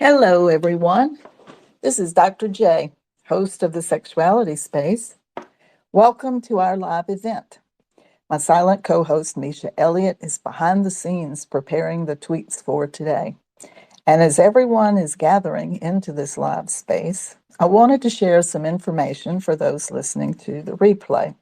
Hello, everyone. This is Dr. J, host of the Sexuality Space. Welcome to our live event. My silent co host, Misha Elliott, is behind the scenes preparing the tweets for today. And as everyone is gathering into this live space, I wanted to share some information for those listening to the replay.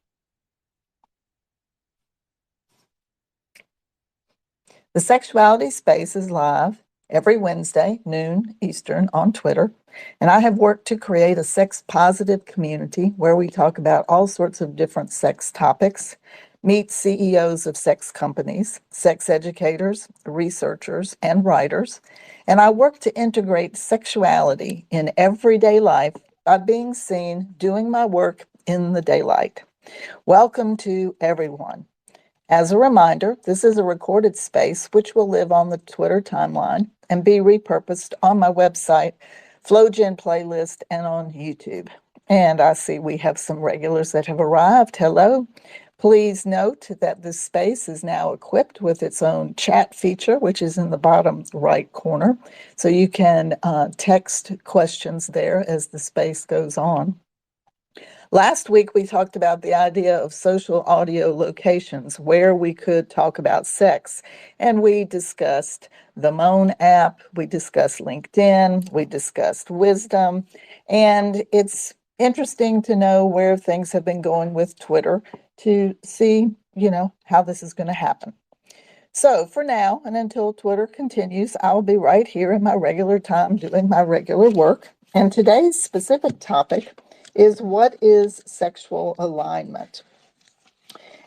The Sexuality Space is live every Wednesday, noon Eastern, on Twitter. And I have worked to create a sex positive community where we talk about all sorts of different sex topics, meet CEOs of sex companies, sex educators, researchers, and writers. And I work to integrate sexuality in everyday life by being seen doing my work in the daylight. Welcome to everyone. As a reminder, this is a recorded space which will live on the Twitter timeline and be repurposed on my website, FlowGen playlist, and on YouTube. And I see we have some regulars that have arrived. Hello. Please note that this space is now equipped with its own chat feature, which is in the bottom right corner. So you can text questions there as the space goes on. Last week, we talked about the idea of social audio locations where we could talk about sex. And we discussed the Moan app, we discussed LinkedIn, we discussed Wisdom. And it's interesting to know where things have been going with Twitter to see, how this is going to happen. So for now, and until Twitter continues, I'll be right here in my regular time doing my regular work. And today's specific topic is what is sexual alignment?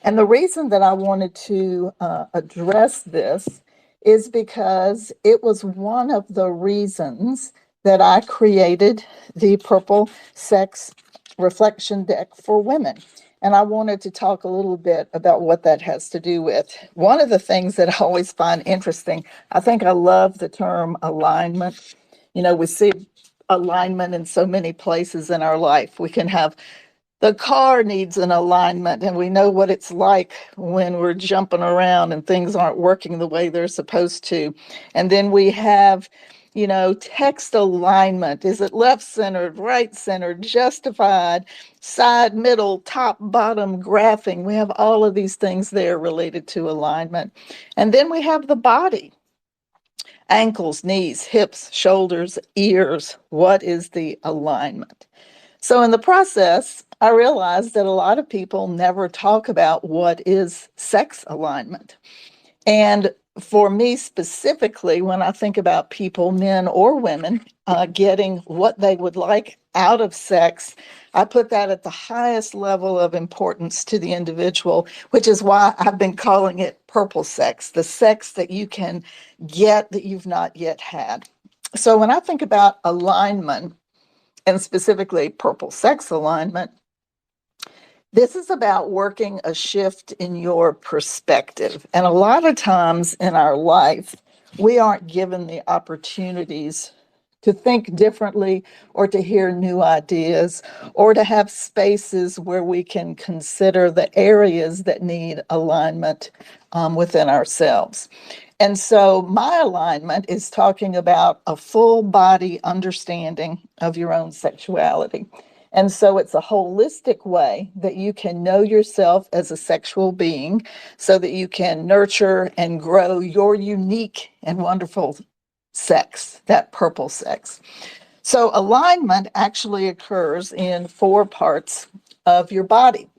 And the reason that I wanted to address this is because it was one of the reasons that I created the Purple Sex Reflection Deck for Women. And I wanted to talk a little bit about what that has to do with. One of the things that I always find interesting, I think I love the term alignment. We see alignment in so many places in our life. We can have the car needs an alignment, and we know what it's like when we're jumping around and things aren't working the way they're supposed to. And then we have, text alignment. Is it left centered, right centered, justified, side, middle, top, bottom, graphing? We have all of these things there related to alignment. And then we have the body. Ankles, knees, hips, shoulders, ears. What is the alignment? So in the process, I realized that a lot of people never talk about what is sex alignment. And for me specifically, when I think about people, men or women, getting what they would like out of sex, I put that at the highest level of importance to the individual, which is why I've been calling it purple sex, the sex that you can get that you've not yet had. So when I think about alignment, and specifically purple sex alignment, this is about working a shift in your perspective. And a lot of times in our life, we aren't given the opportunities to think differently or to hear new ideas or to have spaces where we can consider the areas that need alignment within ourselves. And so my alignment is talking about a full body understanding of your own sexuality. And so it's a holistic way that you can know yourself as a sexual being so that you can nurture and grow your unique and wonderful sex, that purple sex. So alignment actually occurs in 4 parts of your body.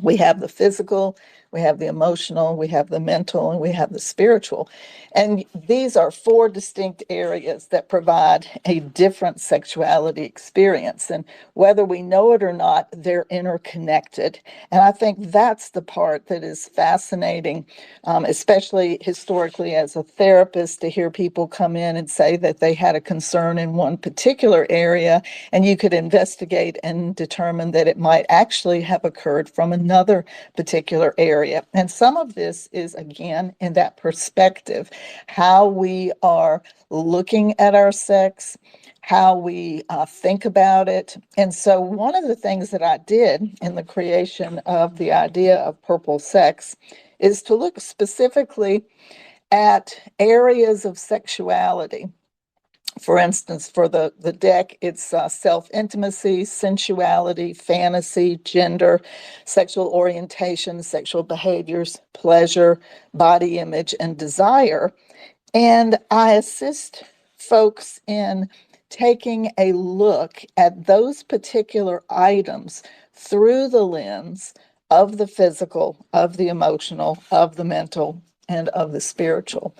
We have the physical, we have the emotional, we have the mental, and we have the spiritual. And these are 4 distinct areas that provide a different sexuality experience. And whether we know it or not, they're interconnected. And I think that's the part that is fascinating, especially historically as a therapist, to hear people come in and say that they had a concern in one particular area, and you could investigate and determine that it might actually have occurred from another particular area. And some of this is, again, in that perspective, how we are looking at our sex, how we think about it. And so one of the things that I did in the creation of the idea of purple sex is to look specifically at areas of sexuality For instance, for the deck, it's self-intimacy, sensuality, fantasy, gender, sexual orientation, sexual behaviors, pleasure, body image, and desire. And I assist folks in taking a look at those particular items through the lens of the physical, of the emotional, of the mental, and of the spiritual.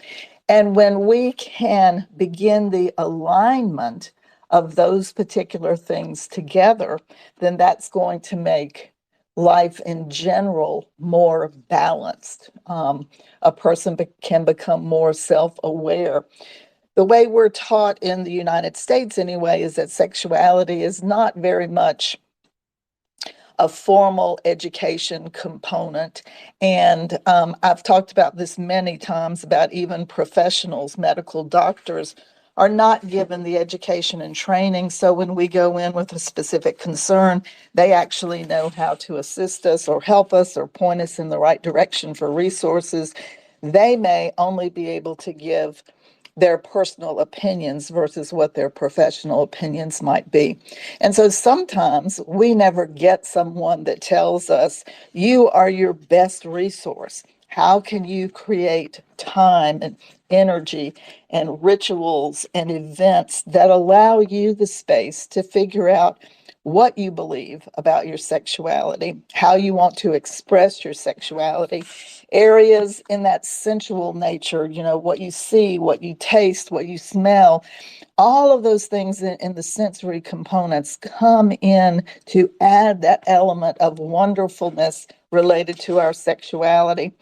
And when we can begin the alignment of those particular things together, then that's going to make life in general more balanced. A person can become more self-aware. The way we're taught in the United States, anyway, is that sexuality is not very much a formal education component. And I've talked about this many times about even professionals, medical doctors are not given the education and training. So when we go in with a specific concern, they actually know how to assist us or help us or point us in the right direction for resources. They may only be able to give their personal opinions versus what their professional opinions might be. And so sometimes we never get someone that tells us, you are your best resource. How can you create time and energy and rituals and events that allow you the space to figure out what you believe about your sexuality, how you want to express your sexuality, areas in that sensual nature, what you see, what you taste, what you smell, all of those things in the sensory components come in to add that element of wonderfulness related to our sexuality.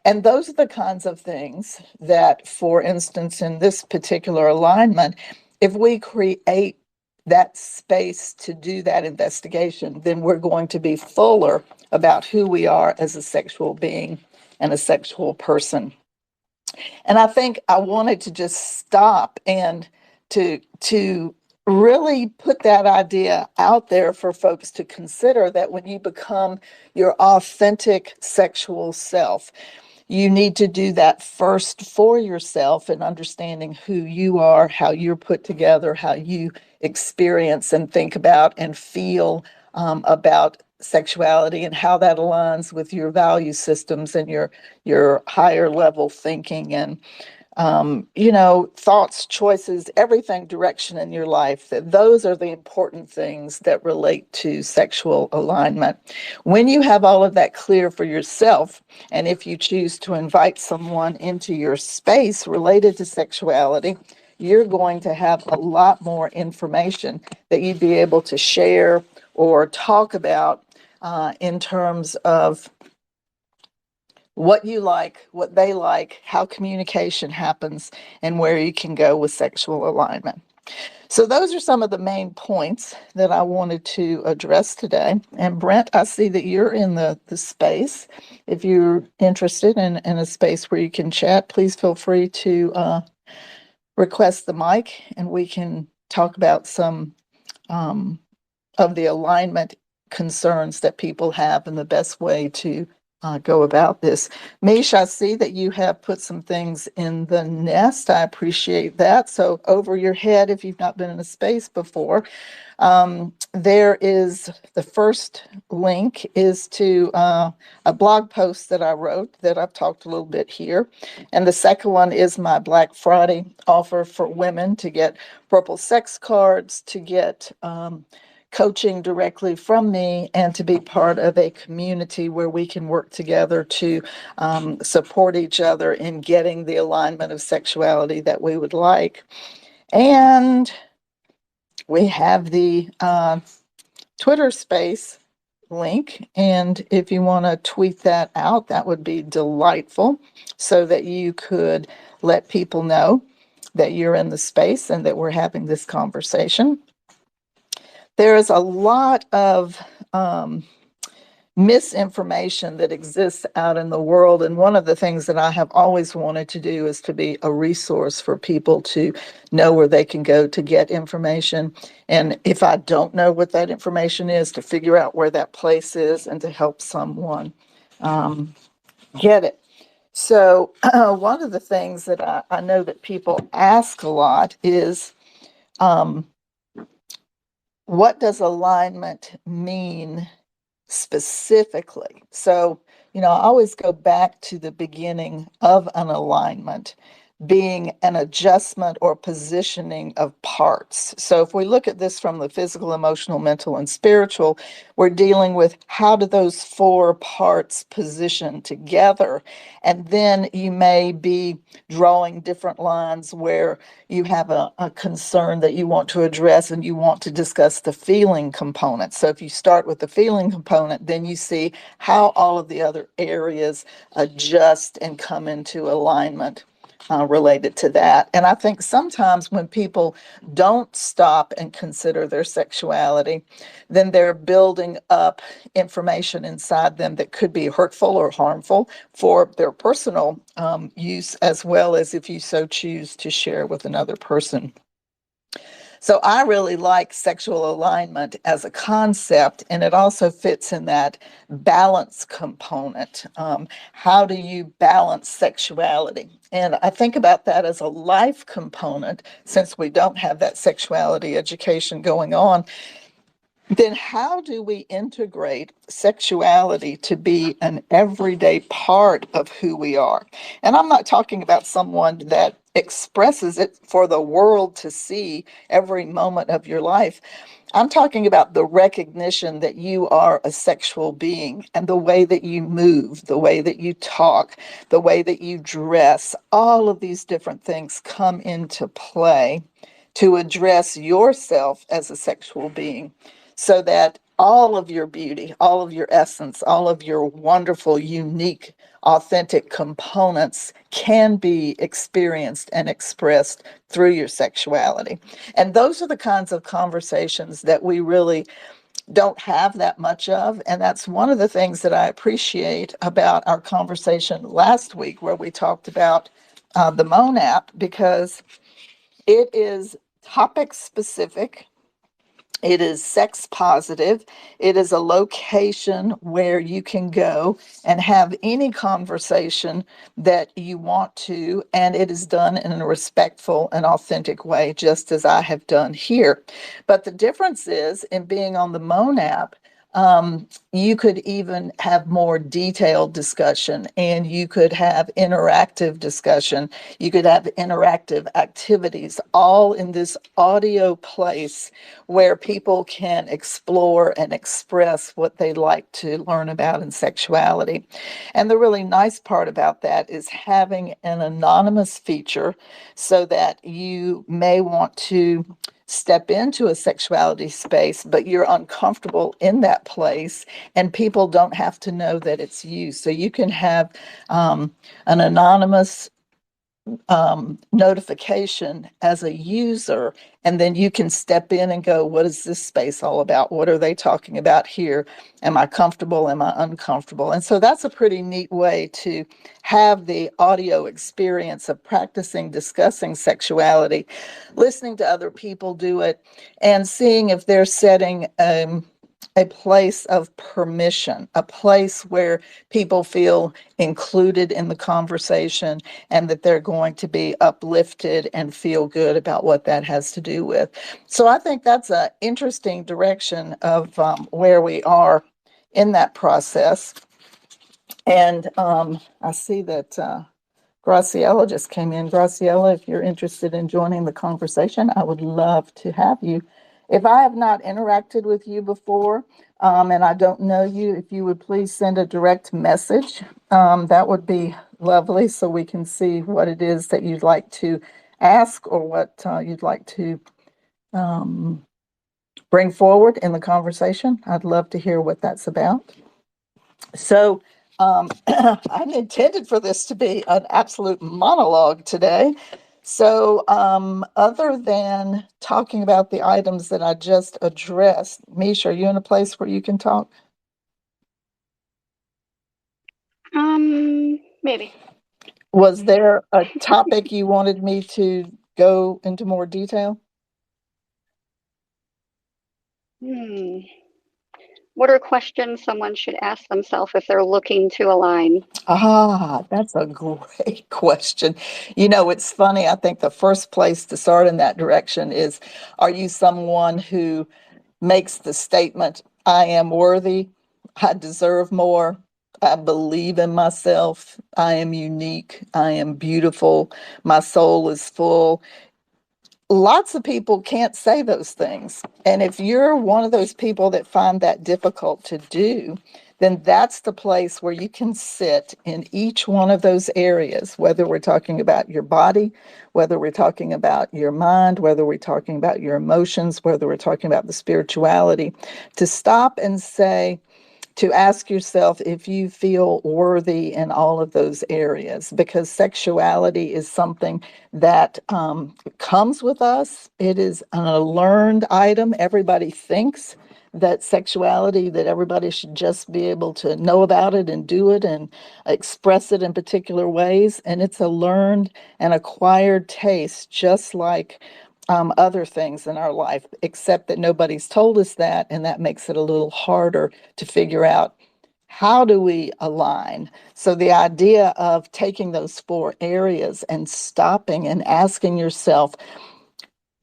And those are the kinds of things that, for instance, in this particular alignment, if we create that space to do that investigation, then we're going to be fuller about who we are as a sexual being and a sexual person. And I think I wanted to just stop and to really put that idea out there for folks to consider, that when you become your authentic sexual self, you need to do that first for yourself and understanding who you are, how you're put together, how you experience and think about and feel about sexuality, and how that aligns with your value systems and your higher level thinking and thoughts, choices, everything, direction in your life, that those are the important things that relate to sexual alignment. When you have all of that clear for yourself, and if you choose to invite someone into your space related to sexuality, you're going to have a lot more information that you'd be able to share or talk about in terms of what you like, what they like, how communication happens, and where you can go with sexual alignment. So those are some of the main points that I wanted to address today. And Brent, I see that you're in the space. If you're interested in a space where you can chat, please feel free to request the mic, and we can talk about some of the alignment concerns that people have and the best way to go about this. Mish, I see that you have put some things in the nest. I appreciate that. So over your head, if you've not been in a space before, there is the first link is to a blog post that I wrote that I've talked a little bit here. And the second one is my Black Friday offer for women to get purple sex cards, to get coaching directly from me, and to be part of a community where we can work together to support each other in getting the alignment of sexuality that we would like. And we have the Twitter space link, and if you want to tweet that out, that would be delightful, so that you could let people know that you're in the space and that we're having this conversation. There is a lot of misinformation that exists out in the world. And one of the things that I have always wanted to do is to be a resource for people to know where they can go to get information. And if I don't know what that information is, to figure out where that place is and to help someone get it. So one of the things that I know that people ask a lot is, um, what does alignment mean specifically? So, I always go back to the beginning of an alignment being an adjustment or positioning of parts. So, if we look at this from the physical, emotional, mental, and spiritual, we're dealing with how do those four parts position together? And then you may be drawing different lines where you have a concern that you want to address and you want to discuss the feeling component. So if you start with the feeling component, then you see how all of the other areas adjust and come into alignment related to that. And I think sometimes when people don't stop and consider their sexuality, then they're building up information inside them that could be hurtful or harmful for their personal use, as well as if you so choose to share with another person. So I really like sexual alignment as a concept, and it also fits in that balance component. How do you balance sexuality? And I think about that as a life component, since we don't have that sexuality education going on. Then how do we integrate sexuality to be an everyday part of who we are? And I'm not talking about someone that expresses it for the world to see every moment of your life. I'm talking about the recognition that you are a sexual being and the way that you move, the way that you talk, the way that you dress, all of these different things come into play to address yourself as a sexual being so that all of your beauty, all of your essence, all of your wonderful, unique, authentic components can be experienced and expressed through your sexuality. And those are the kinds of conversations that we really don't have that much of. And that's one of the things that I appreciate about our conversation last week, where we talked about the Moan app, because it is topic specific. It is sex positive. It is a location where you can go and have any conversation that you want to, and it is done in a respectful and authentic way, just as I have done here. But the difference is in being on the Moan app, you could even have more detailed discussion, and you could have interactive discussion. You could have interactive activities all in this audio place where people can explore and express what they like to learn about in sexuality. And the really nice part about that is having an anonymous feature so that you may want to step into a sexuality space, but you're uncomfortable in that place, and people don't have to know that it's you. So you can have an anonymous notification as a user, and then you can step in and go, what is this space all about? What are they talking about here? Am I comfortable? Am I uncomfortable? And so that's a pretty neat way to have the audio experience of practicing discussing sexuality, listening to other people do it, and seeing if they're setting a place of permission, a place where people feel included in the conversation and that they're going to be uplifted and feel good about what that has to do with. So I think that's an interesting direction of where we are in that process. And I see that Graciela just came in. Graciela, if you're interested in joining the conversation, I would love to have you. If I have not interacted with you before, and I don't know you, if you would please send a direct message, that would be lovely, so we can see what it is that you'd like to ask or what you'd like to um, bring forward in the conversation. I'd love to hear what that's about. So I'm intended for this to be an absolute monologue today. So other than talking about the items that I just addressed, Misha, are you in a place where you can talk? Maybe. Was there a topic you wanted me to go into more detail? Hmm. What are questions someone should ask themselves if they're looking to align? Ah, that's a great question. You know, it's funny. I think the first place to start in that direction is, are you someone who makes the statement, I am worthy, I deserve more, I believe in myself, I am unique, I am beautiful, my soul is full? Lots of people can't say those things. And if you're one of those people that find that difficult to do, then that's the place where you can sit in each one of those areas, whether we're talking about your body, whether we're talking about your mind, whether we're talking about your emotions, whether we're talking about the spirituality, to stop and say, to ask yourself if you feel worthy in all of those areas, because sexuality is something that comes with us. It is a learned item. Everybody thinks that sexuality, that everybody should just be able to know about it and do it and express it in particular ways. And it's a learned and acquired taste, just like other things in our life, except that nobody's told us that, and that makes it a little harder to figure out how do we align. So the idea of taking those four areas and stopping and asking yourself,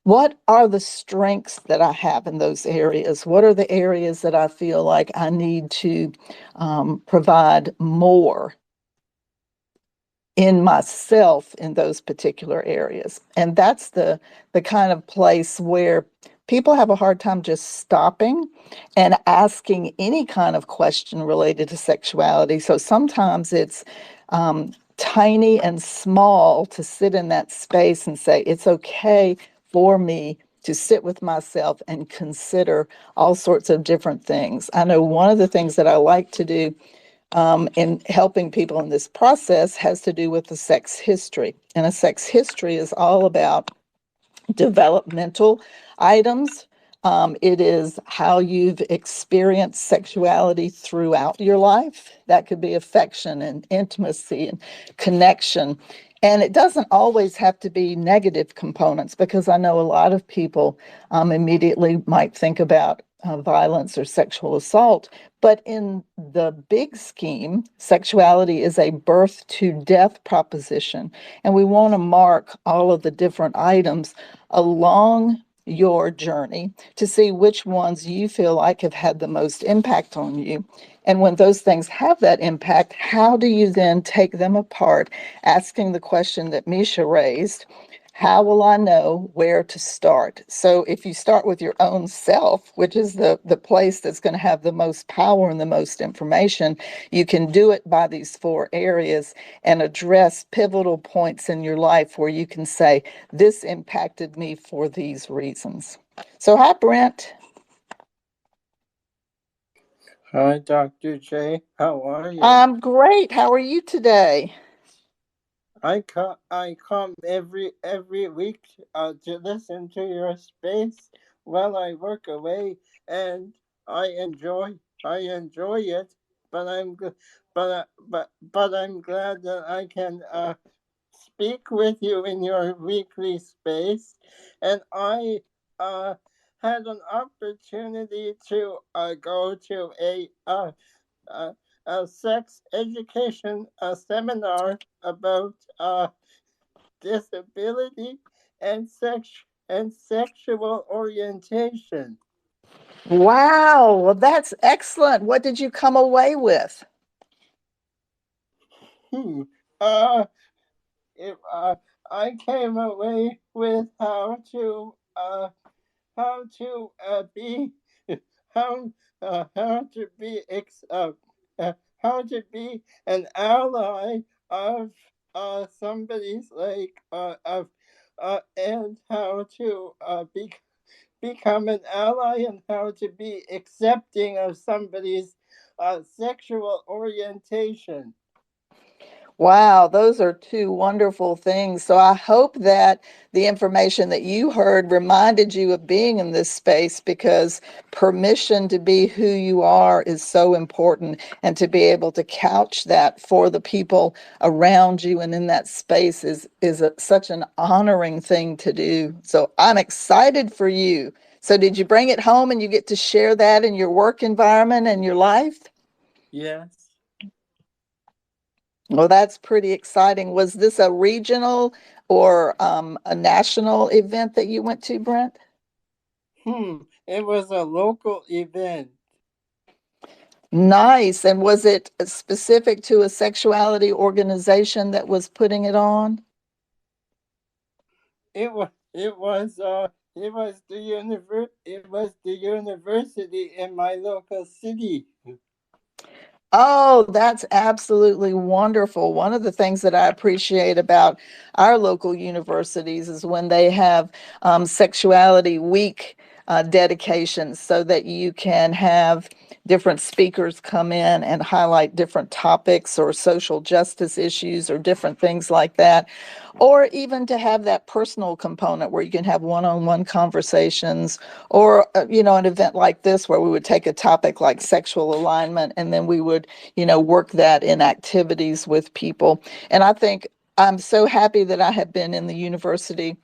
what are the strengths that I have in those areas? What are the areas that I feel like I need to provide more in myself in those particular areas? And that's the kind of place where people have a hard time just stopping and asking any kind of question related to sexuality. So sometimes it's tiny and small to sit in that space and say, it's okay for me to sit with myself and consider all sorts of different things. I know one of the things that I like to do in helping people in this process has to do with the sex history. And a sex history is all about developmental items. It is how you've experienced sexuality throughout your life. That could be affection and intimacy and connection. And it doesn't always have to be negative components, because I know a lot of people immediately might think about violence or sexual assault. But in the big scheme, sexuality is a birth to death proposition. And we want to mark all of the different items along your journey to see which ones you feel like have had the most impact on you. And when those things have that impact, how do you then take them apart? Asking the question that Misha raised, how will I know where to start? So if you start with your own self, which is the place that's going to have the most power and the most information, you can do it by these four areas and address pivotal points in your life where you can say, this impacted me for these reasons. So hi, Brent. Hi, Dr. J. How are you? I'm great. How are you today? I come every week to listen to your space while I work away, and I enjoy it. But I'm glad that I can speak with you in your weekly space, and I uh had an opportunity to go to uh, a sex education seminar about disability and sexual orientation. Wow, well, that's excellent. What did you come away with? Hmm. Uh, if I came away with be how how to be how to be an ally of somebody's like of and how to become an ally, and how to be accepting of somebody's sexual orientation. Wow, those are two wonderful things. So I hope that the information that you heard reminded you of being in this space, because permission to be who you are is so important, and to be able to couch that for the people around you and in that space is such an honoring thing to do. So I'm excited for you So did you bring it home and you get to share that in your work environment and your life? Yes. Well, that's pretty exciting. Was this a regional or a national event that you went to, Brent? It was a local event. Nice. And was it specific to a sexuality organization that was putting it on? It was it was the university in my local city. Oh, that's absolutely wonderful. One of the things that I appreciate about our local universities is when they have Sexuality Week dedications so that you can have different speakers come in and highlight different topics or social justice issues or different things like that. Or even to have that personal component where you can have one-on-one conversations, or an event like this where we would take a topic like sexual alignment and then we would work that in activities with people. And I think I'm so happy that I have been in the university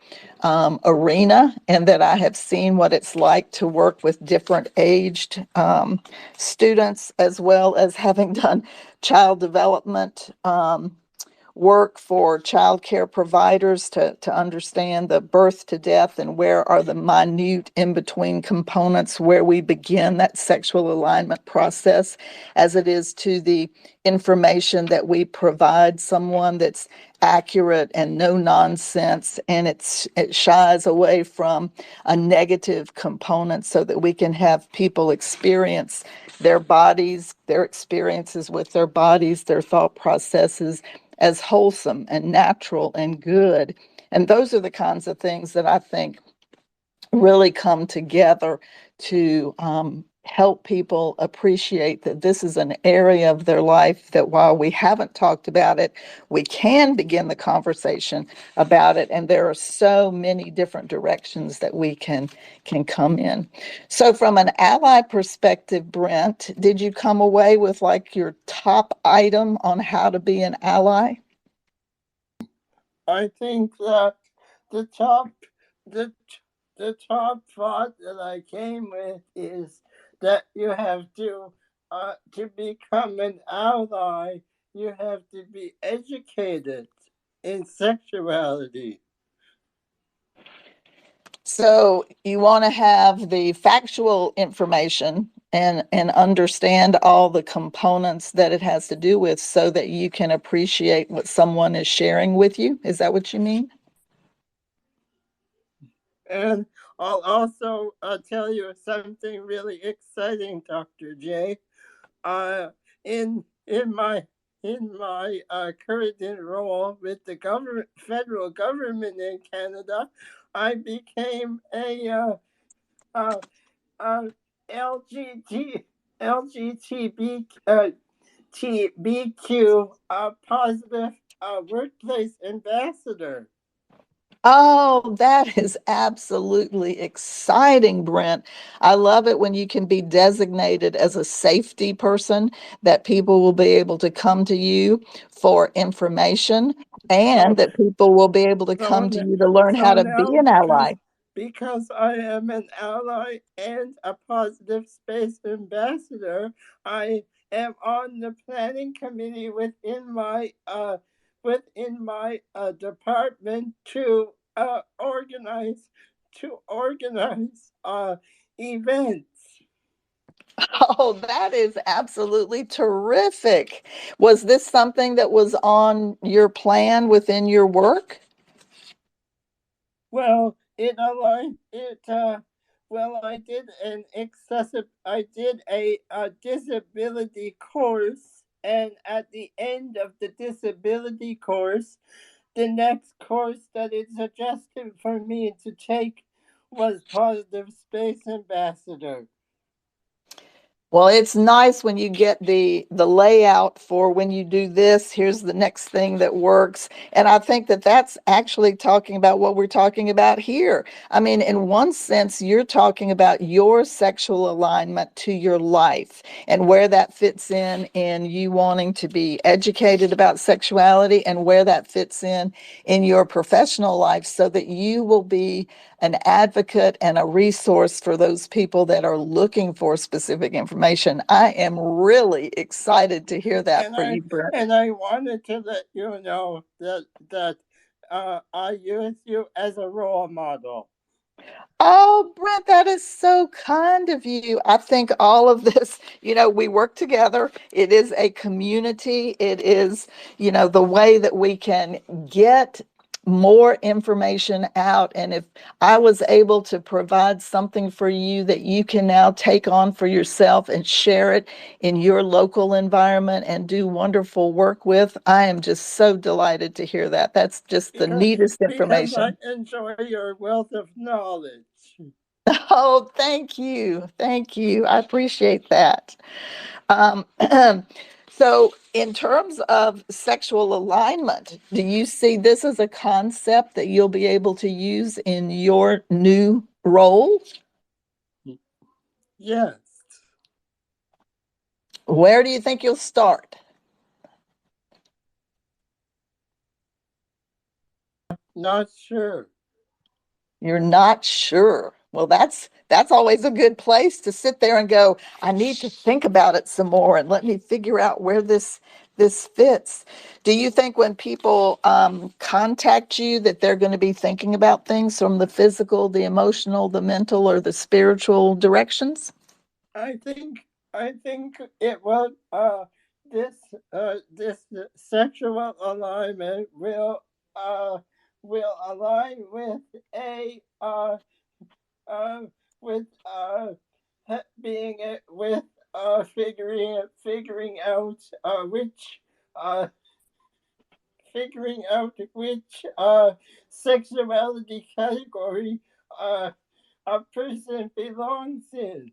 arena and that I have seen what it's like to work with different aged students, as well as having done child development work for child care providers to understand the birth to death and where are the minute in between components where we begin that sexual alignment process, as it is to the information that we provide someone that's accurate and no nonsense, and it shies away from a negative component so that we can have people experience their bodies, their experiences with their bodies, their thought processes as wholesome and natural and good. And those are the kinds of things that I think really come together to help people appreciate that this is an area of their life that while we haven't talked about it, we can begin the conversation about it. And there are so many different directions that we can come in. So from an ally perspective, Brent, did you come away with like your top item on how to be an ally? I think that the top the the top thought that I came with is that you have to become an ally, you have to be educated in sexuality. So you want to have the factual information and understand all the components that it has to do with so that you can appreciate what someone is sharing with you. Is that what you mean? And I'll also tell you something really exciting, Dr. J. In my current role with the federal government in Canada, I became a LGBT TBQ positive workplace ambassador. Oh, that is absolutely exciting, Brent. I love it when you can be designated as a safety person, that people will be able to come to you for information So and that people will be able to So, come to you to learn how to be now, an ally. because I am an ally and a positive space ambassador, I am on the planning committee within my department to organize events. Oh, that is absolutely terrific. Was this something that was on your plan within your work? Well, it aligned it. Well, I did a disability course, and at the end of the disability course, the next course that it suggested for me to take was Positive Space Ambassador. Well, it's nice when you get the layout for when you do this, here's the next thing that works. And I think that that's actually talking about what we're talking about here. I mean, in one sense, you're talking about your sexual alignment to your life and where that fits in you wanting to be educated about sexuality and where that fits in your professional life so that you will be an advocate and a resource for those people that are looking for specific information. I am really excited to hear that And for you, Brent. I wanted to let you know that I use you as a role model. Oh, Brent, that is so kind of you. I think all of this, we work together. It is a community. It is, the way that we can get more information out. And if I was able to provide something for you that you can now take on for yourself and share it in your local environment and do wonderful work with, I am just so delighted to hear that. That's just the neatest Because I information. enjoy your wealth of knowledge. Oh, thank you. Thank you. I appreciate that. Um, so, in terms of sexual alignment, do you see this as a concept that you'll be able to use in your new role? Yes. Where do you think you'll start? Not sure. You're not sure. Well, that's always a good place to sit there and go, I need to think about it some more and let me figure out where this fits. Do you think when people contact you that they're going to be thinking about things from the physical, the emotional, the mental, or the spiritual directions? I think it will this this sexual alignment uh will align with a uh with being with uh figuring out which sexuality category a person belongs in.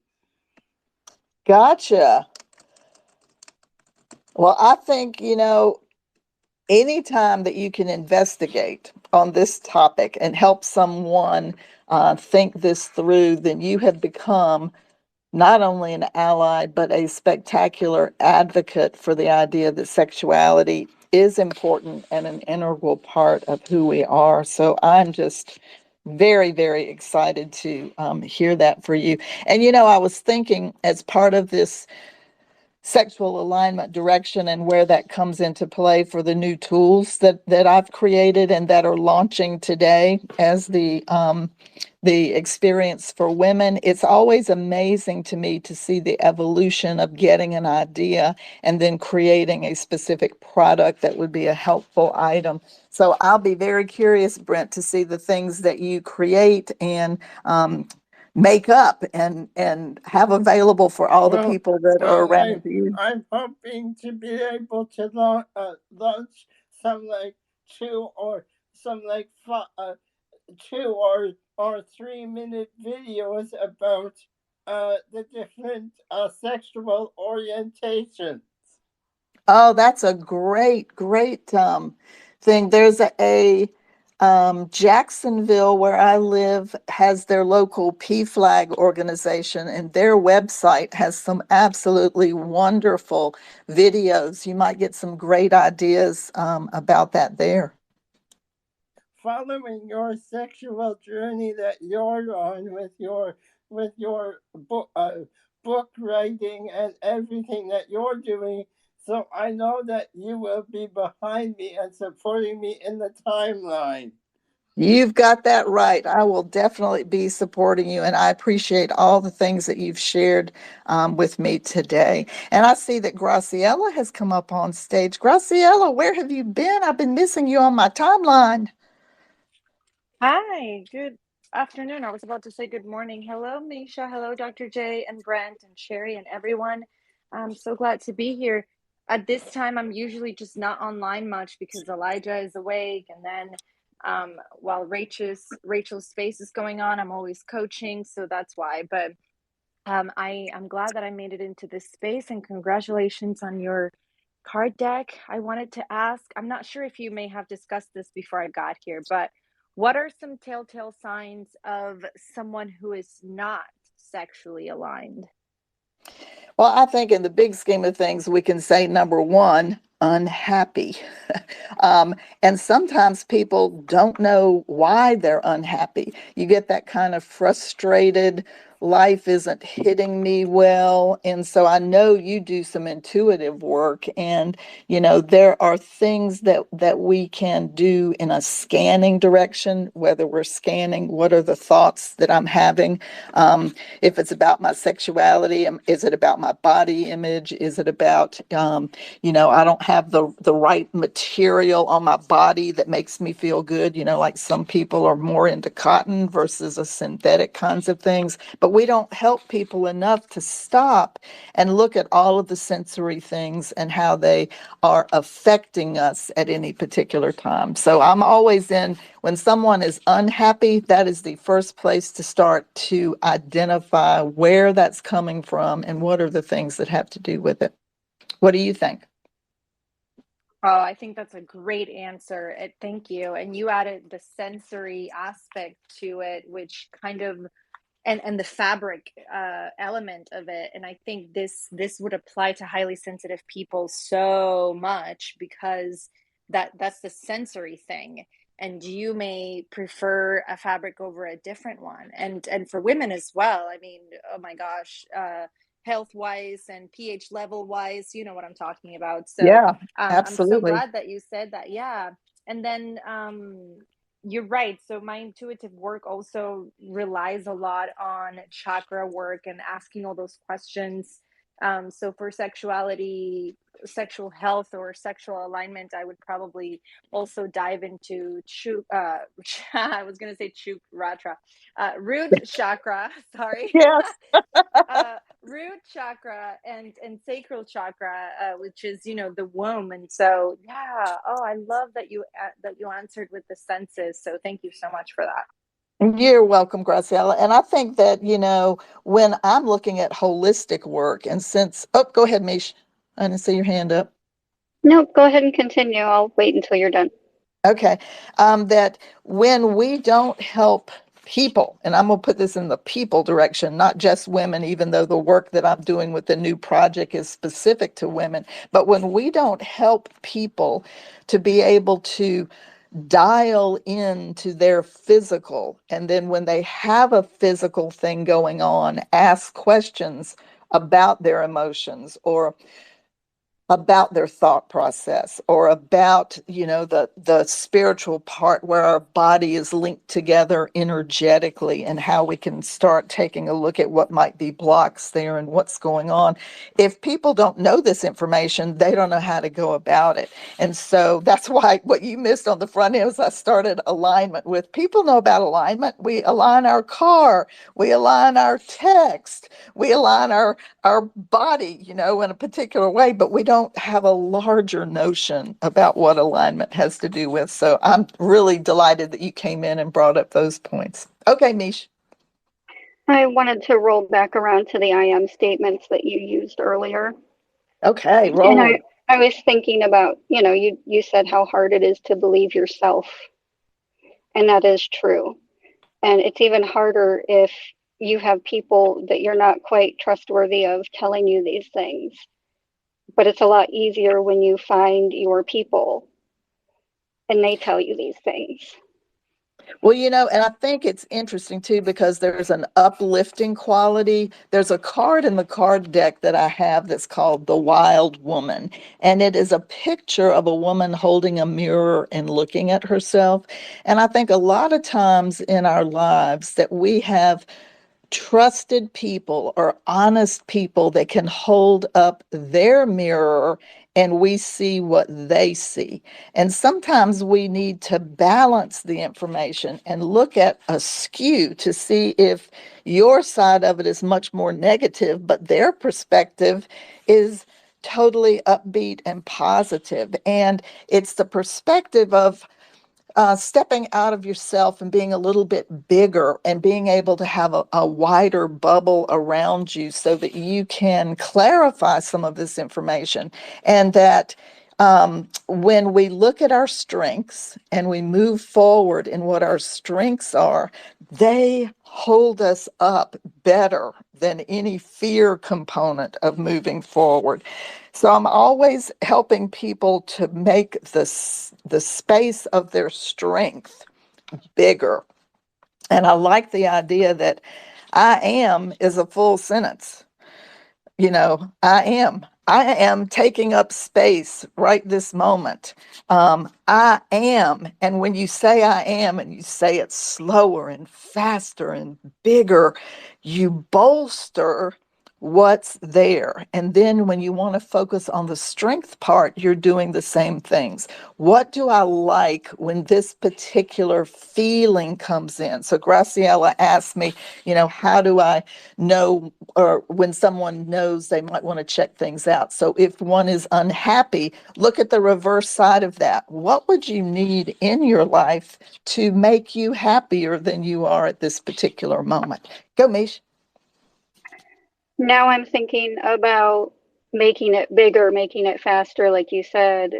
Gotcha. Well, I think, anytime that you can investigate on this topic and help someone think this through, then you have become not only an ally, but a spectacular advocate for the idea that sexuality is important and an integral part of who we are. So I'm just very, very excited to hear that for you. And, I was thinking as part of this sexual alignment direction and where that comes into play for the new tools that I've created and that are launching today as the experience for women. It's always amazing to me to see the evolution of getting an idea and then creating a specific product that would be a helpful item. So I'll be very curious, Brent, to see the things that you create and make up and have available for all the Well, people that are well, around you. I'm hoping to be able to launch some like two or some like 2 or 3 minute videos about the different sexual orientations. Oh, that's a great thing. There's Jacksonville, where I live, has their local PFLAG organization, and their website has some absolutely wonderful videos. You might get some great ideas about that there. Following your sexual journey that you're on with your book writing and everything that you're doing. So I know that you will be behind me and supporting me in the timeline. You've got that right. I will definitely be supporting you, and I appreciate all the things that you've shared with me today. And I see that Graciela has come up on stage. Graciela, where have you been? I've been missing you on my timeline. Hi, good afternoon. I was about to say good morning. Hello, Misha. Hello, Dr. J and Brent and Sherry and everyone. I'm so glad to be here. At this time, I'm usually just not online much because Elijah is awake, and then while Rachel's space is going on, I'm always coaching, so that's why. But I'm glad that I made it into this space, and congratulations on your card deck. I wanted to ask, I'm not sure if you may have discussed this before I got here, but what are some telltale signs of someone who is not sexually aligned? Well, I think in the big scheme of things, we can say number one, unhappy. And sometimes people don't know why they're unhappy. You get that kind of frustrated, life isn't hitting me well. And so I know you do some intuitive work, and there are things that we can do in a scanning direction, whether we're scanning what are the thoughts that I'm having. If it's about my sexuality, is it about my body image? Is it about, I don't have the right material on my body that makes me feel good. Like some people are more into cotton versus a synthetic kinds of things. But we don't help people enough to stop and look at all of the sensory things and how they are affecting us at any particular time. So I'm always when someone is unhappy, that is the first place to start to identify where that's coming from and what are the things that have to do with it. What do you think? Oh, I think that's a great answer. Thank you. And you added the sensory aspect to it, which kind of and the fabric element of it. And I think this would apply to highly sensitive people so much, because that's the sensory thing. And you may prefer a fabric over a different one. And for women as well. I mean, oh my gosh, health wise and pH level wise, you know what I'm talking about. So Yeah, I'm so absolutely. glad that you said that. Yeah. And then you're right. So my intuitive work also relies a lot on chakra work and asking all those questions. So for sexuality, sexual health, or sexual alignment, I would probably also dive into I was going to say Chukratra, root chakra. Sorry. Yes. Root chakra and sacral chakra, which is the womb. And so yeah, oh, I love that you answered with the senses, so thank you so much for that. You're welcome, Graciela. And I think that, when I'm looking at holistic work, and go ahead, Mish. I didn't see your hand up. No, go ahead and continue. I'll wait until you're done. Okay. That when we don't help people, and I'm going to put this in the people direction, not just women, even though the work that I'm doing with the new project is specific to women, but when we don't help people to be able to dial into their physical, and then when they have a physical thing going on, ask questions about their emotions or about their thought process, or about the spiritual part where our body is linked together energetically, and how we can start taking a look at what might be blocks there and what's going on. If people don't know this information, they don't know how to go about it. And so that's why what you missed on the front end was I started alignment with. People know about alignment. We align our car, we align our text, we align our body, in a particular way, but we don't have a larger notion about what alignment has to do with. So I'm really delighted that you came in and brought up those points. Okay, Mish. I wanted to roll back around to the I am statements that you used earlier. Okay, And roll. I was thinking about, you said how hard it is to believe yourself. And that is true. And it's even harder if you have people that you're not quite trustworthy of telling you these things. But it's a lot easier when you find your people and they tell you these things. Well, and I think it's interesting too, because there's an uplifting quality. There's a card in the card deck that I have that's called The Wild Woman. And it is a picture of a woman holding a mirror and looking at herself. And I think a lot of times in our lives that we have trusted people or honest people that can hold up their mirror and we see what they see. And sometimes we need to balance the information and look at a skew to see if your side of it is much more negative, but their perspective is totally upbeat and positive. And it's the perspective of stepping out of yourself and being a little bit bigger and being able to have a wider bubble around you so that you can clarify some of this information. And that when we look at our strengths and we move forward in what our strengths are, they hold us up better than any fear component of moving forward. So I'm always helping people to make the space of their strength bigger. And I like the idea that I am is a full sentence. You know, I am. I am taking up space right this moment. I am. And when you say I am and you say it slower and faster and bigger, you bolster what's there. And then when you want to focus on the strength part, you're doing the same things. What do I like when this particular feeling comes in? So Graciela asked me, you know, how do I know, or when someone knows they might want to check things out? So if one is unhappy, look at the reverse side of that. What would you need in your life to make you happier than you are at this particular moment? Go, Mish. Now I'm thinking about making it bigger, making it faster, like you said.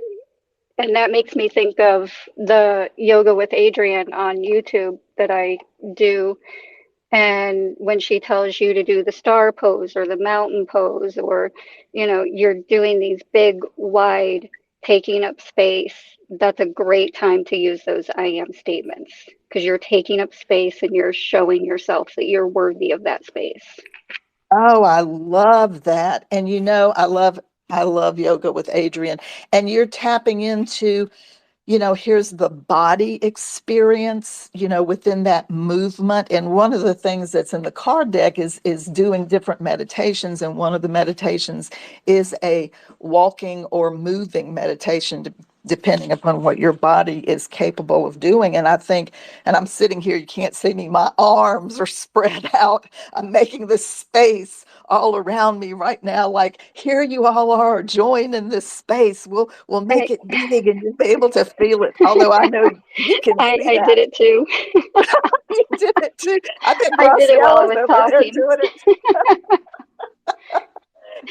And that makes me think of the Yoga with Adrienne on YouTube that I do. And when she tells you to do the star pose or the mountain pose, or, you know, you're doing these big, wide, taking up space, that's a great time to use those I am statements because you're taking up space and you're showing yourself that you're worthy of that space. Oh, I love that. And you know, I love yoga with Adrienne. And you're tapping into, you know, here's the body experience, you know, within that movement. And one of the things that's in the card deck is doing different meditations. And one of the meditations is a walking or moving meditation, depending upon what your body is capable of doing. And I think, and I'm sitting here, you can't see me, my arms are spread out. I'm making this space all around me right now, like here you all are, join in this space. We'll make I it big and you'll be able to feel it. Although I know you can see I did that. it too. You did it too. I bet I did it while I Graciela's was over there talking. doing it.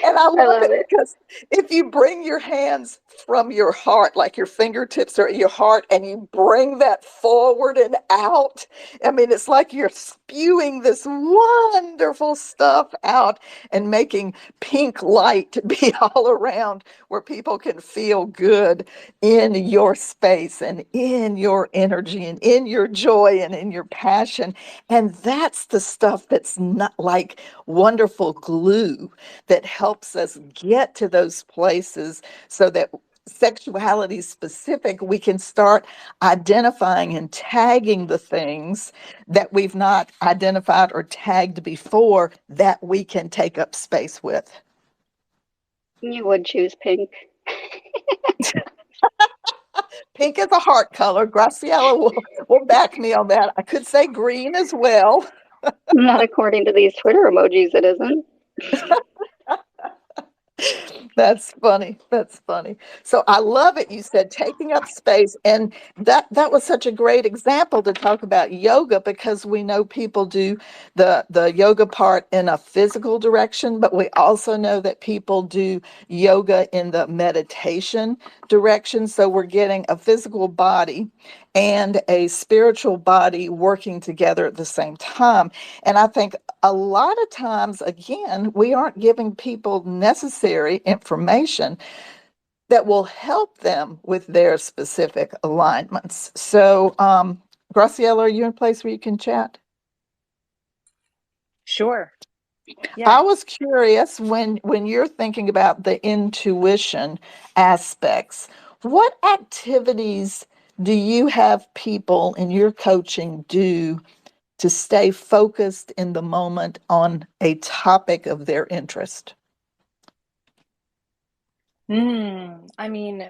And I I love love it it. because if you bring your hands from your heart, like your fingertips are at your heart, and you bring that forward and out, I mean, it's like you're spewing this wonderful stuff out and making pink light be all around where people can feel good in your space and in your energy and in your joy and in your passion. And that's the stuff that's not like wonderful glue that helps us get to those places so that sexuality specific, we can start identifying and tagging the things that we've not identified or tagged before that we can take up space with. You would choose pink. Pink is a heart color. Graciela will back me on that. I could say green as well. Not according to these Twitter emojis, it isn't. That's funny. That's funny. So I love it. You said taking up space, and that was such a great example to talk about yoga because we know people do the yoga part in a physical direction, but we also know that people do yoga in the meditation direction. So we're getting a physical body and a spiritual body working together at the same time. And I think a lot of times, again, we aren't giving people necessary information that will help them with their specific alignments. So, Graciela, are you in a place where you can chat? Sure. Yeah. I was curious when you're thinking about the intuition aspects, what activities do you have people in your coaching do to stay focused in the moment on a topic of their interest? I mean,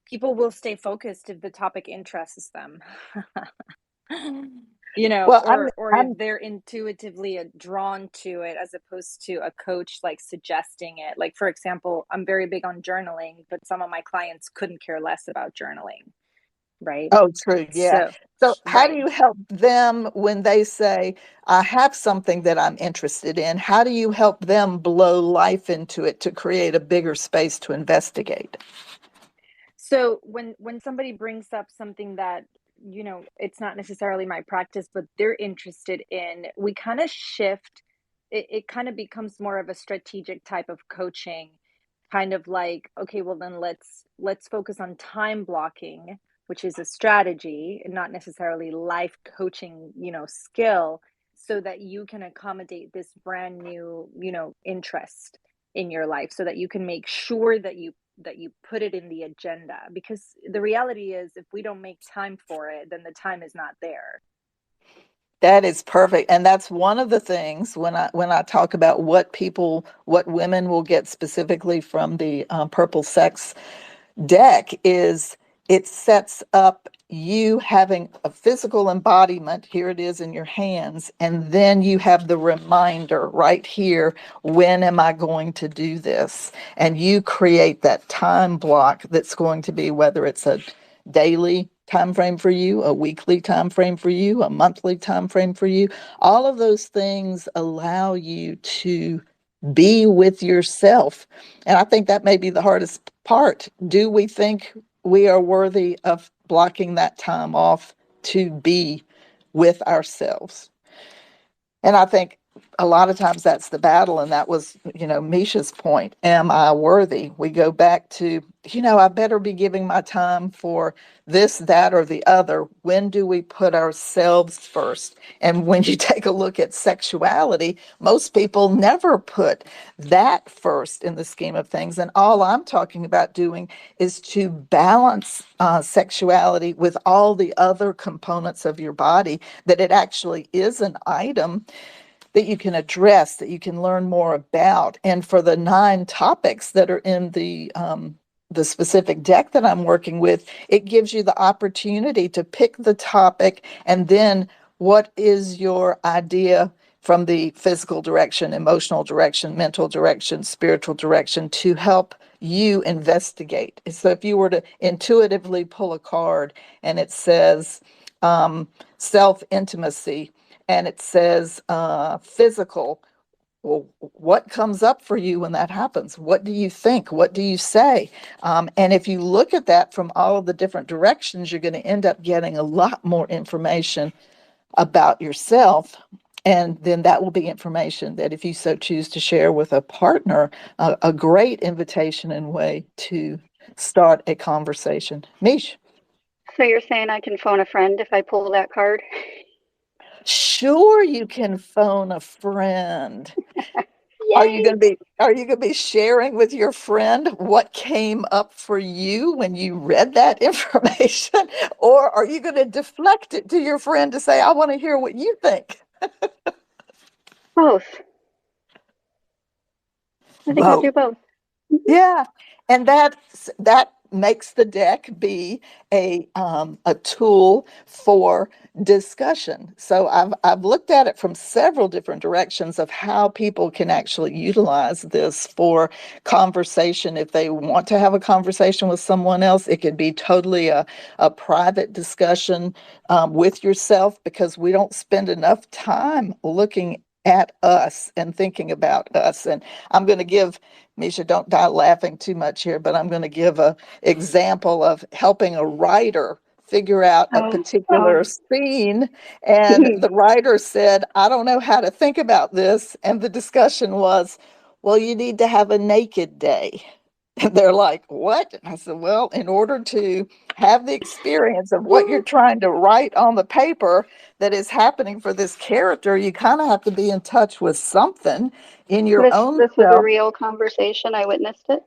people will stay focused if the topic interests them. You know, Well, or if I'm they're intuitively drawn to it as opposed to a coach like suggesting it. Like, for example, I'm very big on journaling, but some of my clients couldn't care less about journaling. right? Oh, true. Yeah. So, So how do right. you help them when they say, I have something that I'm interested in? How do you help them blow life into it to create a bigger space to investigate? So when somebody brings up something that, it's not necessarily my practice, but they're interested in, we kind of shift. It kind of becomes more of a strategic type of coaching, kind of like, okay, well then let's focus on time blocking, which is a strategy and not necessarily life coaching, skill, so that you can accommodate this brand new, interest in your life, so that you can make sure that you put it in the agenda, because the reality is if we don't make time for it, then the time is not there. That is perfect. And that's one of the things when I talk about what women will get specifically from the Purple Sex deck is it sets up you having a physical embodiment. Here it is in your hands. And then you have the reminder right here. When am I going to do this? And you create that time block that's going to be, whether it's a daily time frame for you, a weekly time frame for you, a monthly time frame for you. All of those things allow you to be with yourself. And I think that may be the hardest part. Do we think we are worthy of blocking that time off to be with ourselves? And I think a lot of times that's the battle. And that was, Misha's point. Am I worthy? We go back to, I better be giving my time for this, that, or the other. When do we put ourselves first? And when you take a look at sexuality, most people never put that first in the scheme of things. And all I'm talking about doing is to balance sexuality with all the other components of your body, that it actually is an item that you can address, that you can learn more about. And for the 9 topics that are in the specific deck that I'm working with, it gives you the opportunity to pick the topic and then what is your idea from the physical direction, emotional direction, mental direction, spiritual direction to help you investigate. So if you were to intuitively pull a card and it says self-intimacy, and it says physical. Well, what comes up for you when that happens? What do you think? What do you say? And if you look at that from all of the different directions, you're going to end up getting a lot more information about yourself. And then that will be information that, if you so choose to share with a partner, a great invitation and way to start a conversation. Mish? So you're saying I can phone a friend if I pull that card? Sure, you can phone a friend. Yay! Are you going to be sharing with your friend what came up for you when you read that information? Or are you going to deflect it to your friend to say, I want to hear what you think? Both. I think I'll Both. do both. Yeah, and that makes the deck be a tool for discussion. So I've looked at it from several different directions of how people can actually utilize this for conversation. If they want to have a conversation with someone else, it could be totally a private discussion with yourself, because we don't spend enough time looking at us and thinking about us. And I'm going to give, Misha, don't die laughing too much here, but I'm going to give a example of helping a writer figure out a Oh, particular scene. And the writer said, I don't know how to think about this. And the discussion was, well, you need to have a naked day. And they're like, what? I said, well, in order to have the experience of what you're trying to write on the paper that is happening for this character, you kind of have to be in touch with something in your own this was a self. real conversation. I witnessed it.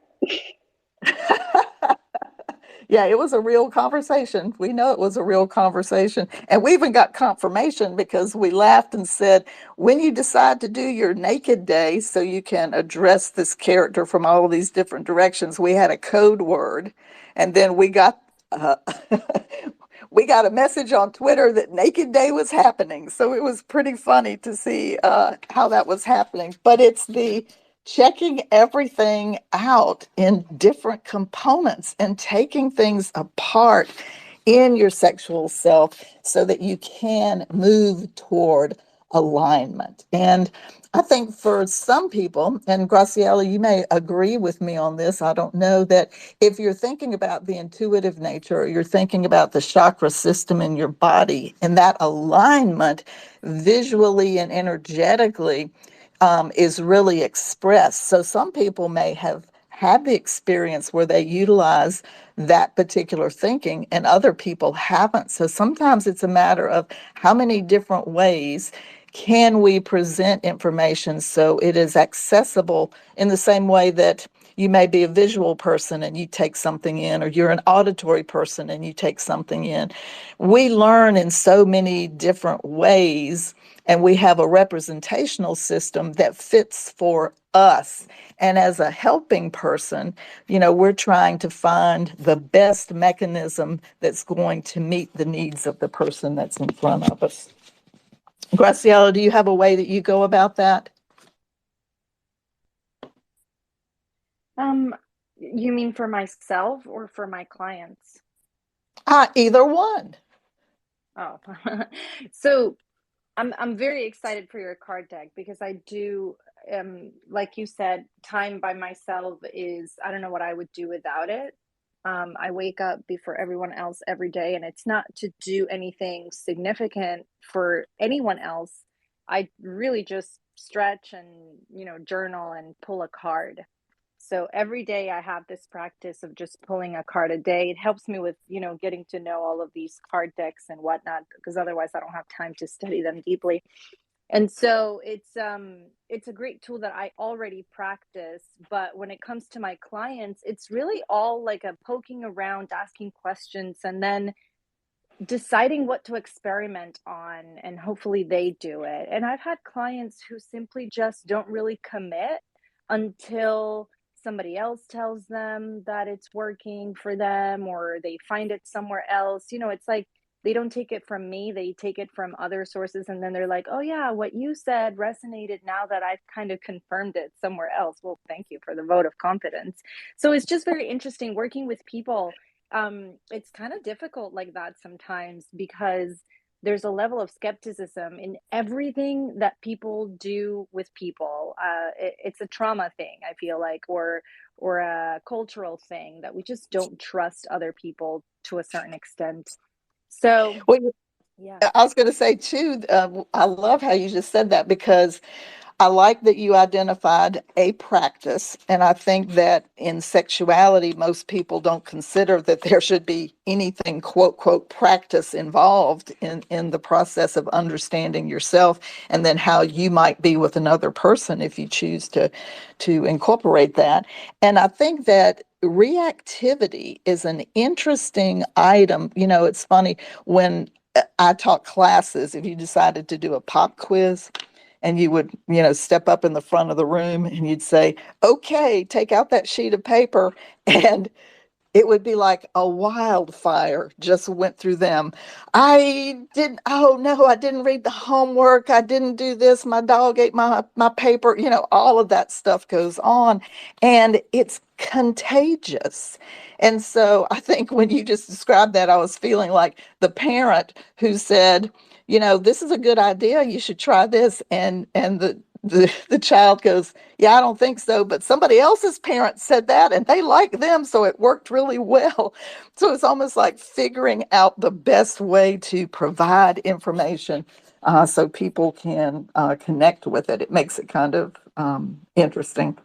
Yeah, it was a real conversation. We know it was a real conversation. And we even got confirmation because we laughed and said, when you decide to do your naked day so you can address this character from all of these different directions, we had a code word. And then we got we got a message on Twitter that Naked Day was happening. So it was pretty funny to see how that was happening. But it's the checking everything out in different components and taking things apart in your sexual self so that you can move toward alignment. And I think for some people, and Graciela, you may agree with me on this, I don't know, that if you're thinking about the intuitive nature, or you're thinking about the chakra system in your body and that alignment visually and energetically is really expressed. So some people may have had the experience where they utilize that particular thinking and other people haven't. So sometimes it's a matter of how many different ways can we present information so it is accessible in the same way that you may be a visual person and you take something in, or you're an auditory person and you take something in. We learn in so many different ways, and we have a representational system that fits for us. And as a helping person, we're trying to find the best mechanism that's going to meet the needs of the person that's in front of us. Graciela, do you have a way that you go about that? You mean for myself or for my clients? Either one. Oh, so I'm very excited for your card deck because I do, like you said, time by myself is, I don't know what I would do without it. I wake up before everyone else every day, and it's not to do anything significant for anyone else. I really just stretch and, journal and pull a card. So every day I have this practice of just pulling a card a day. It helps me with, getting to know all of these card decks and whatnot, because otherwise I don't have time to study them deeply. And so it's a great tool that I already practice, but when it comes to my clients, it's really all like a poking around, asking questions, and then deciding what to experiment on, and hopefully they do it. And I've had clients who simply just don't really commit until somebody else tells them that it's working for them, or they find it somewhere else. It's like they don't take it from me, they take it from other sources, and then they're like, oh yeah, what you said resonated now that I've kind of confirmed it somewhere else. Well, thank you for the vote of confidence. So it's just very interesting working with people. It's kind of difficult like that sometimes because there's a level of skepticism in everything that people do with people. It's a trauma thing, I feel like, or a cultural thing that we just don't trust other people to a certain extent. So, Well, yeah. I was going to say too, I love how you just said that, because I like that you identified a practice. And I think that in sexuality, most people don't consider that there should be anything, quote, quote, practice involved in the process of understanding yourself, and then how you might be with another person if you choose to incorporate that. And I think that reactivity is an interesting item. It's funny when I taught classes, if you decided to do a pop quiz, and you would, step up in the front of the room and you'd say, okay, take out that sheet of paper. And it would be like a wildfire just went through them. Oh no, I didn't read the homework. I didn't do this. My dog ate my paper. All of that stuff goes on, and it's contagious. And so I think when you just described that, I was feeling like the parent who said, this is a good idea. You should try this. And the child goes, yeah, I don't think so, but somebody else's parents said that and they like them, so it worked really well. So it's almost like figuring out the best way to provide information so people can connect with it. It makes it kind of interesting.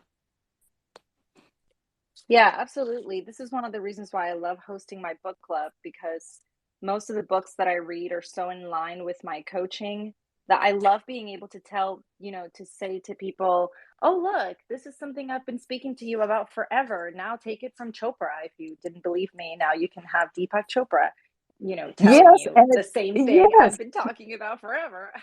Yeah, absolutely. This is one of the reasons why I love hosting my book club, because most of the books that I read are so in line with my coaching that I love being able to tell, to say to people, oh, look, this is something I've been speaking to you about forever. Now take it from Chopra. If you didn't believe me, now you can have Deepak Chopra, telling Yes, you and the it's same thing I've yes. been talking about forever.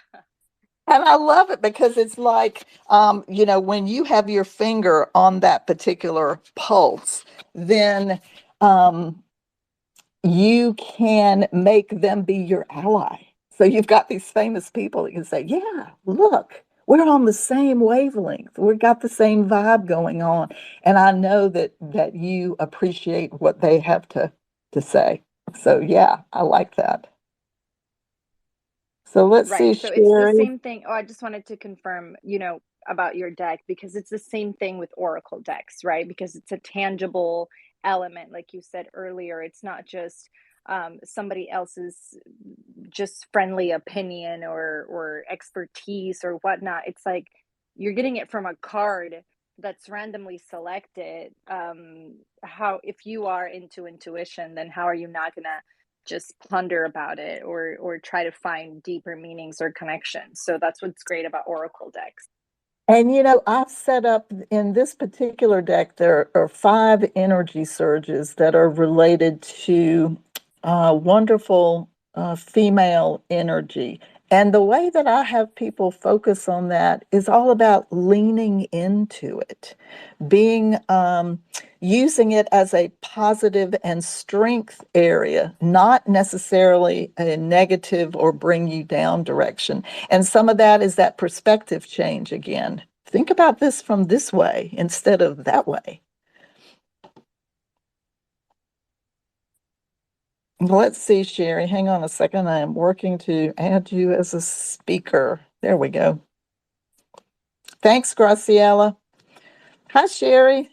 And I love it because it's like, when you have your finger on that particular pulse, then um, you can make them be your ally. So you've got these famous people that can say, yeah, look, we're on the same wavelength. We've got the same vibe going on. And I know that you appreciate what they have to say. So yeah, I like that. So let's see, Right. So it's the Sherry. same thing. Oh, I just wanted to confirm, about your deck because it's the same thing with Oracle decks, right? Because it's a tangible element, like you said earlier. It's not just somebody else's just friendly opinion or expertise or whatnot. It's like you're getting it from a card that's randomly selected. How if you are into intuition, then how are you not gonna just ponder about it or try to find deeper meanings or connections? So that's what's great about oracle decks. And I've set up in this particular deck, there are 5 energy surges that are related to wonderful female energy. And the way that I have people focus on that is all about leaning into it, being using it as a positive and strength area, not necessarily a negative or bring you down direction. And some of that is that perspective change again. Think about this from this way instead of that way. Let's see, Sherry. Hang on a second. I am working to add you as a speaker. There we go. Thanks, Graciela. Hi, Sherry.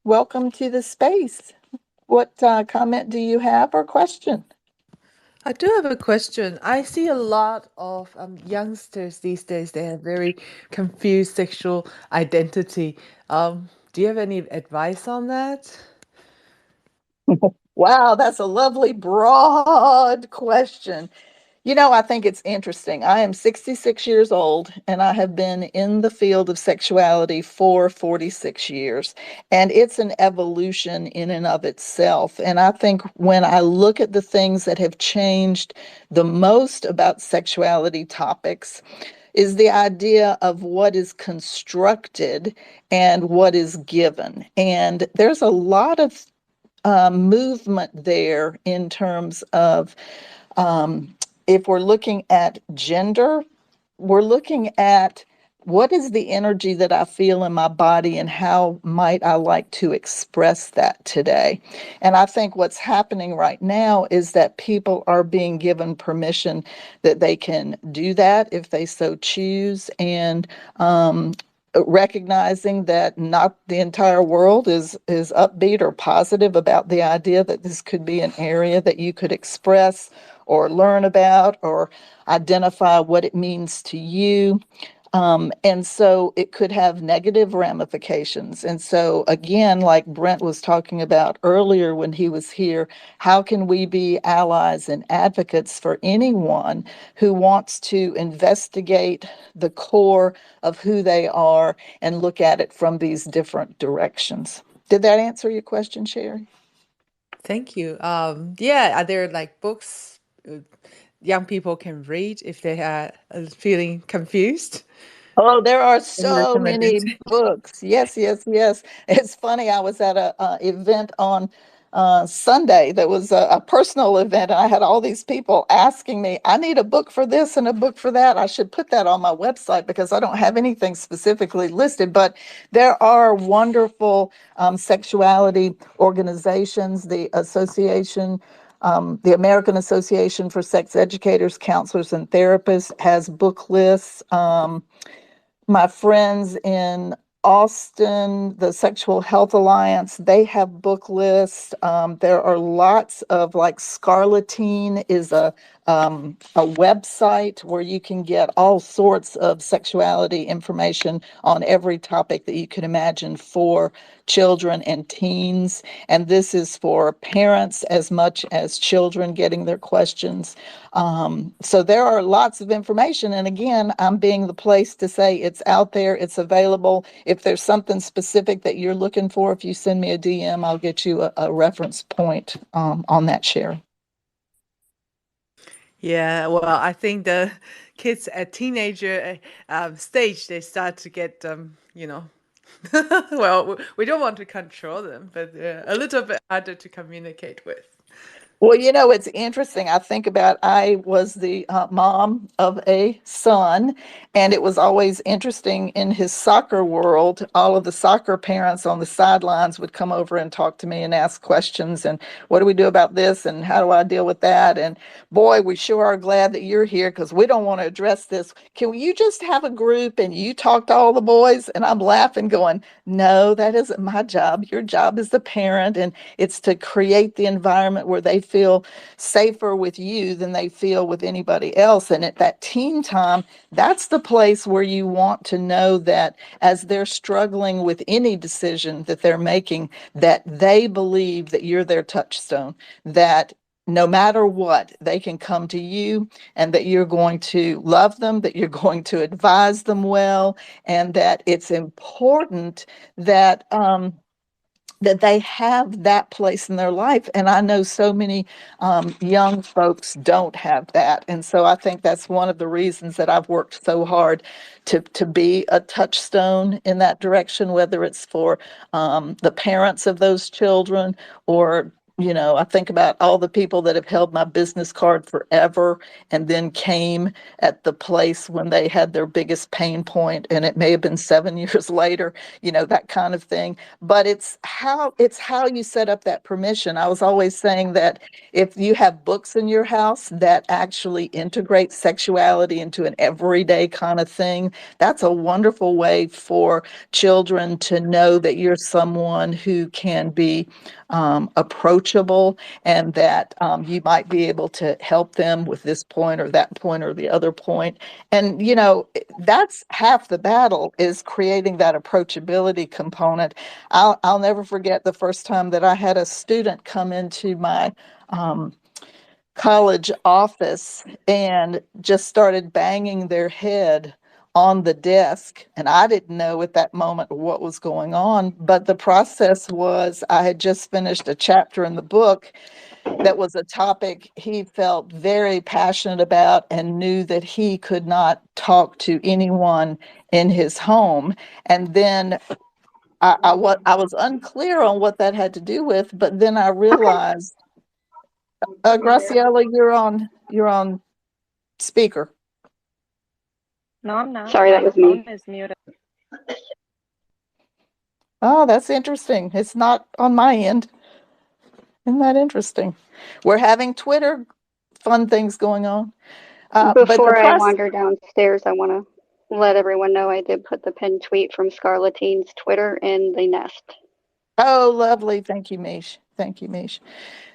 Welcome to the space. What comment do you have or question? I do have a question. I see a lot of youngsters these days, they have very confused sexual identity. Do you have any advice on that? Wow, that's a lovely, broad question. I think it's interesting. I am 66 years old and I have been in the field of sexuality for 46 years. And it's an evolution in and of itself. And I think when I look at the things that have changed the most about sexuality topics, is the idea of what is constructed and what is given. And there's a lot of movement there in terms of um, if we're looking at gender, we're looking at what is the energy that I feel in my body and how might I like to express that today? And I think what's happening right now is that people are being given permission that they can do that if they so choose. And recognizing that not the entire world is upbeat or positive about the idea that this could be an area that you could express or learn about or identify what it means to you. And so it could have negative ramifications. And so, again, like Brent was talking about earlier when he was here, how can we be allies and advocates for anyone who wants to investigate the core of who they are and look at it from these different directions? Did that answer your question, Sherry? Thank you. Yeah, are there like books young people can read if they are feeling confused? Oh, there are Any so many recommendation? books. Yes, yes, yes. It's funny. I was at a event on Sunday that was a personal event, and I had all these people asking me, I need a book for this and a book for that. I should put that on my website because I don't have anything specifically listed, but there are wonderful sexuality organizations, the American Association for Sex Educators, Counselors, and Therapists has book lists. My friends in Austin, the Sexual Health Alliance, they have book lists. There are lots of like Scarletine is a website where you can get all sorts of sexuality information on every topic that you can imagine for children and teens. And this is for parents as much as children getting their questions. So there are lots of information. And again, I'm being the place to say it's out there, it's available. If there's something specific that you're looking for, if you send me a DM, I'll get you a reference point on that, Sherry. Yeah, well, I think the kids at teenager stage, they start to get, well, we don't want to control them, but a little bit harder to communicate with. Well, it's interesting. I think about I was the mom of a son, and it was always interesting in his soccer world. All of the soccer parents on the sidelines would come over and talk to me and ask questions. And what do we do about this? And how do I deal with that? And boy, we sure are glad that you're here because we don't want to address this. Can you just have a group and you talk to all the boys? And I'm laughing, going, no, that isn't my job. Your job is the parent. And it's to create the environment where they feel safer with you than they feel with anybody else. And at that teen time, that's the place where you want to know that as they're struggling with any decision that they're making, that they believe that you're their touchstone, that no matter what, they can come to you and that you're going to love them, that you're going to advise them well, and that it's important that that they have that place in their life. And I know so many young folks don't have that. And so I think that's one of the reasons that I've worked so hard to be a touchstone in that direction, whether it's for the parents of those children or I think about all the people that have held my business card forever and then came at the place when they had their biggest pain point, and it may have been 7 years later, that kind of thing. But it's how you set up that permission. I was always saying that if you have books in your house that actually integrate sexuality into an everyday kind of thing, that's a wonderful way for children to know that you're someone who can be approachable, and that you might be able to help them with this point or that point or the other point. And that's half the battle, is creating that approachability component. I'll never forget the first time that I had a student come into my um, college office and just started banging their head on the desk. And I didn't know at that moment what was going on. But the process was I had just finished a chapter in the book that was a topic he felt very passionate about and knew that he could not talk to anyone in his home. And then I was unclear on what that had to do with, but then I realized, Graciela, you're on speaker. No, I'm not. Sorry, that My was phone me. is muted. Oh, that's interesting. It's not on my end. Isn't that interesting? We're having Twitter fun things going on. But the Before I press, wander downstairs, I want to let everyone know I did put the pinned tweet from Scarlatine's Twitter in the nest. oh, lovely. Thank you, Mish. Thank you, Mish.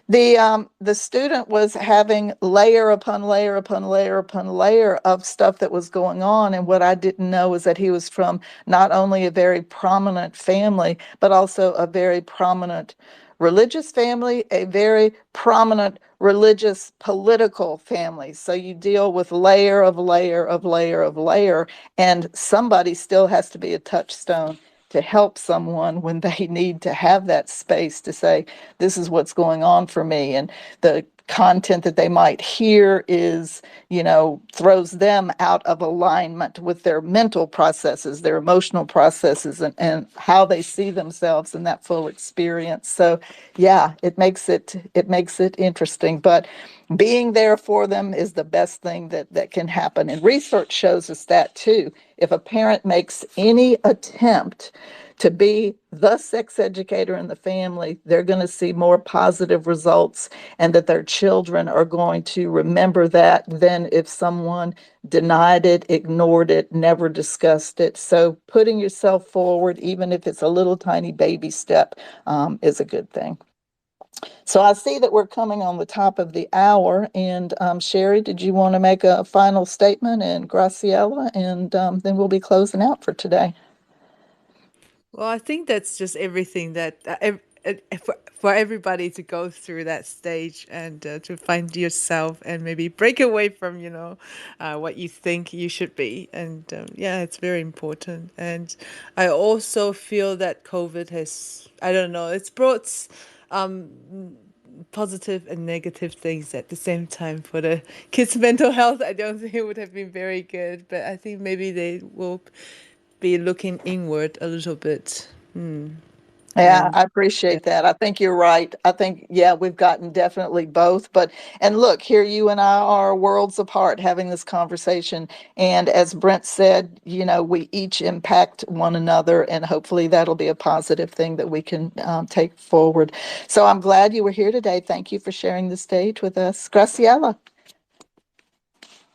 The student was having layer upon layer upon layer upon layer of stuff that was going on. And what I didn't know is that he was from not only a very prominent family, but also a very prominent religious family, a very prominent religious political family. So you deal with layer of layer of layer of layer, and somebody still has to be a touchstone to help someone when they need to have that space to say, this is what's going on for me. And the content that they might hear is, throws them out of alignment with their mental processes, their emotional processes, and how they see themselves in that full experience. So yeah, it makes it interesting. But being there for them is the best thing that can happen. And research shows us that too. If a parent makes any attempt to be the sex educator in the family, they're going to see more positive results, and that their children are going to remember that than if someone denied it, ignored it, never discussed it. So putting yourself forward, even if it's a little tiny baby step, is a good thing. So I see that we're coming on the top of the hour. And Sherry, did you want to make a final statement, and Graciela, and then we'll be closing out for today. Well, I think that's just everything that for everybody to go through that stage and to find yourself and maybe break away from, what you think you should be. And yeah, it's very important. And I also feel that COVID has, I don't know, it's brought um, positive and negative things at the same time for the kids' mental health. I don't think it would have been very good, but I think maybe they will be looking inward a little bit. Yeah, And I yeah, appreciate that. I think you're right. I think, yeah, we've gotten definitely both. And look, here you and I are worlds apart having this conversation. And as Brent said, we each impact one another, and hopefully that'll be a positive thing that we can take forward. So I'm glad you were here today. Thank you for sharing the stage with us. Graciela.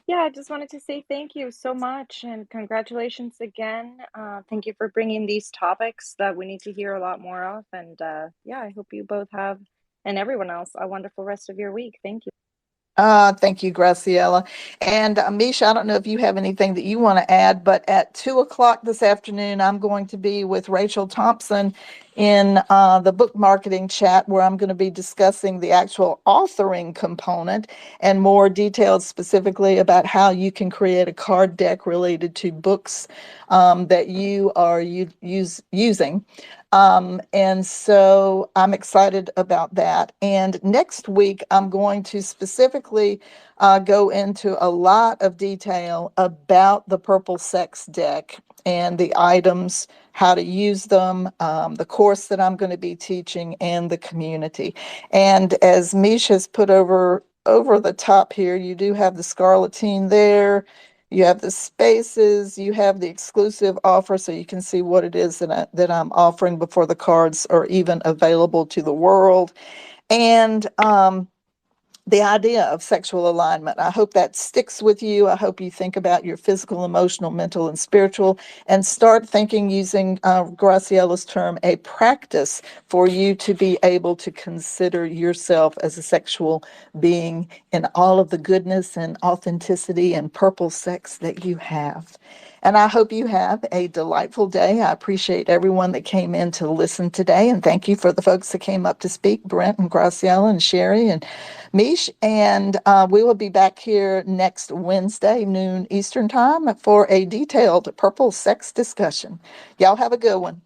Yeah, I just wanted to say thank you so much and congratulations again. Thank you for bringing these topics that we need to hear a lot more of. And yeah, I hope you both have, and everyone else, a wonderful rest of your week. Thank you. Thank you, Graciela. And Misha, I don't know if you have anything that you want to add, but at 2 o'clock this afternoon, I'm going to be with Rachel Thompson in the book marketing chat, where I'm going to be discussing the actual authoring component and more details specifically about how you can create a card deck related to books that you are using. And so I'm excited about that. And next week, I'm going to specifically go into a lot of detail about the Purple Sex deck and the items, how to use them, the course that I'm going to be teaching, and the community. And as Mish has put over the top here, you do have the Scarletine there. You have the spaces, you have the exclusive offer, so you can see what it is that I'm offering before the cards are even available to the world. And the idea of sexual alignment. I hope that sticks with you. I hope you think about your physical, emotional, mental, and spiritual, and start thinking, using Graciela's term, a practice for you to be able to consider yourself as a sexual being in all of the goodness and authenticity and purple sex that you have. And I hope you have a delightful day. I appreciate everyone that came in to listen today. And thank you for the folks that came up to speak, Brent and Graciela and Sherry and Mish. And we will be back here next Wednesday, noon Eastern Time, for a detailed purple sex discussion. Y'all have a good one.